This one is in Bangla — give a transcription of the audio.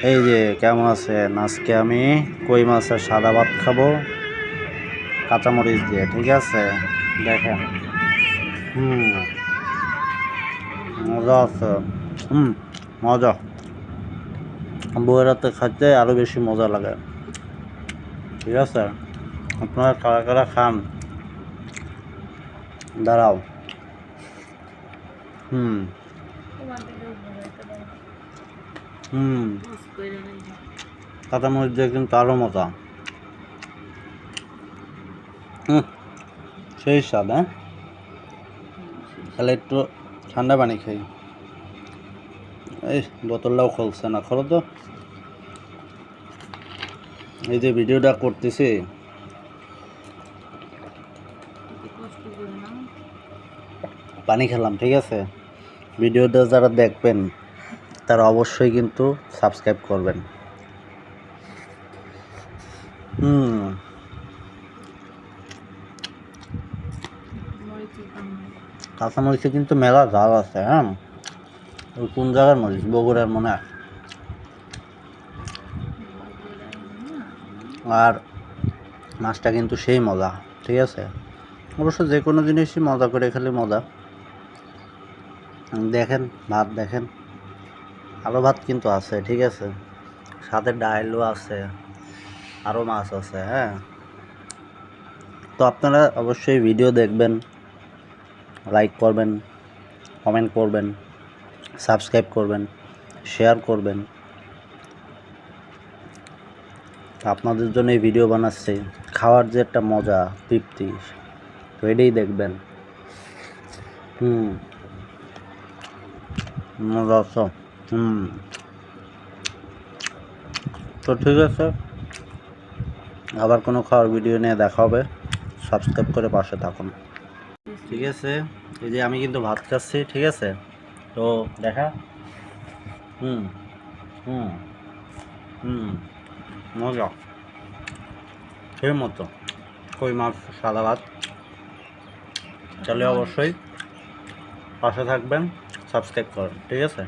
এই যে কেমন আছেন? আজকে আমি কই মাছের সাদা ভাত খাবো কাঁচামরিচ দিয়ে, ঠিক আছে? দেখেন, মজা আছে। মজা। বউয়ের হাতে খাইতে আরো বেশি মজা লাগে, ঠিক আছে? আপনারা কারা কারা খান? দাঁড়াও। কাঁচামরিচ দিয়ে কিন্তু আরো মজা। সেই স্বাদ। হ্যাঁ, তাহলে একটু ঠান্ডা পানি খাই। এই বোতলটাও খুলছে না, খোলো তো। এই যে ভিডিওটা করতেছি, পানি খেলাম, ঠিক আছে? ভিডিওটা যারা দেখবেন তারা অবশ্যই কিন্তু সাবস্ক্রাইব করবেন। কাঁচামরিচে কিন্তু মেলা ঝাল আছে। হ্যাঁ, ওই কোন জায়গার মরিচ? বগুড়ার মনে হয়। আর মাছটা কিন্তু সেই মজা, ঠিক আছে? অবশ্য যে কোনো জিনিসই মজা করে খেলে মজা। দেখেন ভাত, দেখেন আরও ভাত কিন্তু আছে, ঠিক আছে? সাথে ডালও আছে, আরও মাছ আছে। হ্যাঁ, তো আপনারা অবশ্যই ভিডিও দেখবেন, লাইক করবেন, কমেন্ট করবেন, সাবস্ক্রাইব করবেন, শেয়ার করবেন। আপনাদের জন্য এই ভিডিও বানাচ্ছি, খাওয়ার যে একটা মজা, তৃপ্তি, তো এটাই দেখবেন। মজা আছে। তো ঠিক আছে, আবার কোনো খাওয়ার ভিডিও নিয়ে দেখা হবে। সাবস্ক্রাইব করে পাশে থাকুন, ঠিক আছে? এই যে আমি কিন্তু ভাত খাচ্ছি, ঠিক আছে? তো দেখা। হুম হুম হুম মজা সেই মতো কই মাছ সাদা ভাত। তাহলে অবশ্যই পাশে থাকবেন, সাবস্ক্রাইব করেন, ঠিক আছে?